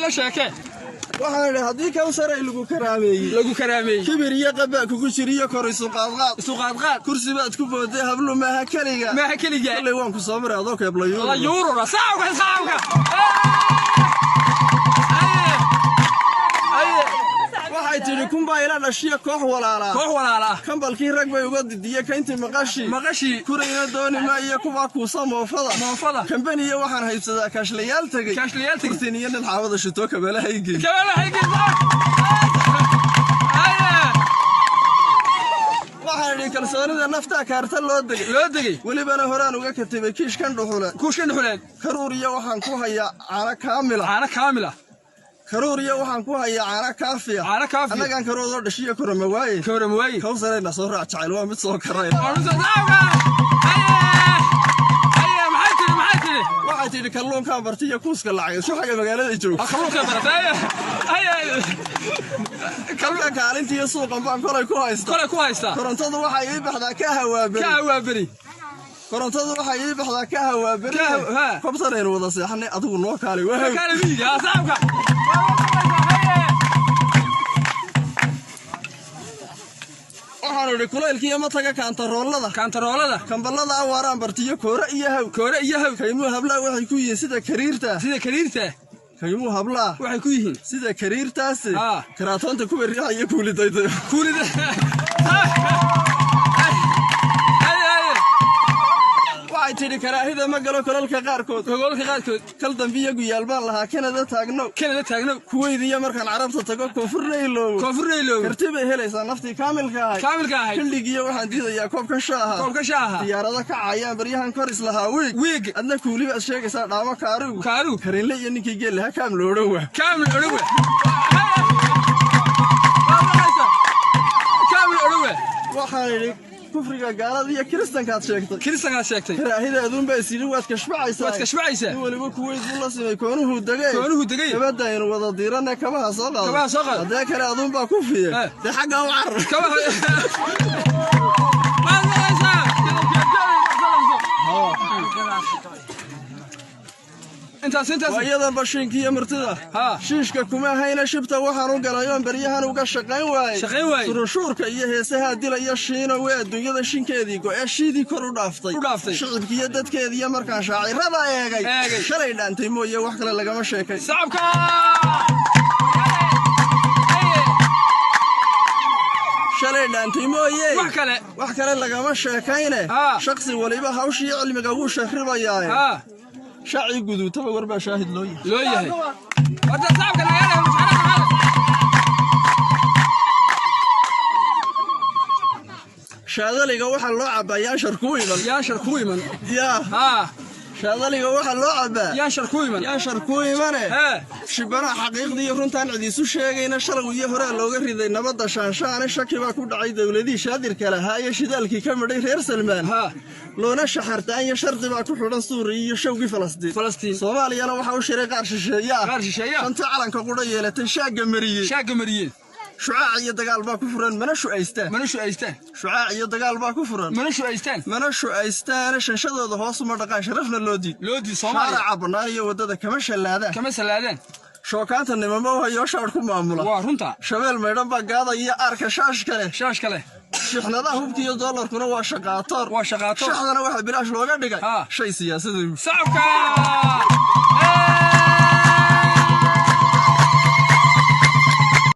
لا شاكه waxaan hadii ka saray lagu karaameeyay kibiriya qaba kugu jiriyo koray suuqaad kursi baad ku booday hablo ma ha kaliga ilaa waan ku soo maray adoo ka heblayo la yuuro saawga waxay tiri kumba ila dhashiyo koox walaala kambalkii rag bay uga didiyay kayntii maqashi kurayna dooni ma iyo kuwa ku samoofada kambaniya waxaan haybsadaa kaashleyaal tagay kurtiniya dad xaawada shito kabalahaygii waxaan kalsoonida nafta kaarta loo degay walibana horaan uga katibay kiishkan dhuxuleen karuuriya waxaan ku hayaa caana kaamila karuuriya waxaan ku hayaa caana kaafiya anagaan karoodo dhashiyo korama waaye kawsarayna soo raac jacayl waa mid soo karay waxay tidhi kalluunkaan bartiyo kuuska lacag isku xaga magaalada joogta kalluunka kaalintiiyo suuqan baan kolay ku haystaa korontadu waxay ii baxdaa ka hawaaberi kobsanaynu wada seexanay adigu noo kaalay waxaan idhi kulaylkiiyo mataga kaantaroolada kambalada awaaraan bartiyo koore iyo haw kaymuu hablaa waxay ku yihiin sida kariirta kaymuu hablaa waxay ku yihiin sida kariirtaas karaatoonta kuwa riixaya kuulidayda waxay tidhi karaahida ma galo kolalka qaarkood kal dambiya guyaal baan lahaa Kanada taagno kuweydiya markaan carabta tago koonfurna iloobo karti bay helaysaa naftii kaamilka ahay xilligiiyo waxaan diidayaa koobka shaaha diyaarada ka caayaan baryahan kor islahaa wiig adna kuuli baad sheegaysaa dhaamo kaarugu karinle iyo ninkii geel lahaa kaamil odhowa waxaan idhi kufriga gaalada iyo kiristankaad sheegtay karaahida aduunba isiri waad kashbacaysaa waliba kuweyd buu la simay koonuhu degay gabadha aynu wada diirane kabaha soo qaado haddee kale aduunbaa ku fiye dee xagga u carar intaas wayadan bashiinka iyo martida shiishka kuma hayna shibta waxaan u galayoon baryahan uga shaqayn waayay surunshuurka iyo heesaha dila iyo shiino way adduunyada shinkeedii go'e shiidii kor u dhaaftay shicibka iyo dadkeediiyo markaan shaacirada eegay shalay dhaantay mooye wax kale lagama sheekay shalay dhaantay mooye wax kale lagama sheekayne shakhsi waliba hawshii cilmiga wuu shakribayaa شاعي قدو تبا وربا شاهد لويه وانت صعب كان شادليغا waxa loo cabaa yaa sharkuiman شادليغا waxa loo cabaa yaa sharkuiman shibana xaqiiqdii runtaan cidiisu sheegayna shalay iyo hore looga riday nabada shaanshaana shaki baa ku dhacay dawladii shaadirka lahaa iyo shidaalkii ka midhay reer Salmaan loona shaxartaan iyo shardi baa ku xidhan Suuriya iyo shawgi Falastiin Soomaaliyana waxa uu shiray qaar shisheeya shanta calanka qura yeelatay shaaga mariyay shucaac iyo dagaal baa ku furan mana shucaac iyo dagaal baa ku furan mana shu'aystaan shanshadooda hoos uma dhaqaan sharafna loo diid Soomaaliya cabanaan iyo wadada kama shalaadaan shookaanta nimamo hayo shaar ku maamula waa runta shabeel meedhan baa gaada iyo arka shaash kale shixnadaha hubkiyo dollarkuna waa shaqaatoor shaxdana waxa bilaash looga dhigay shay siyaasadeed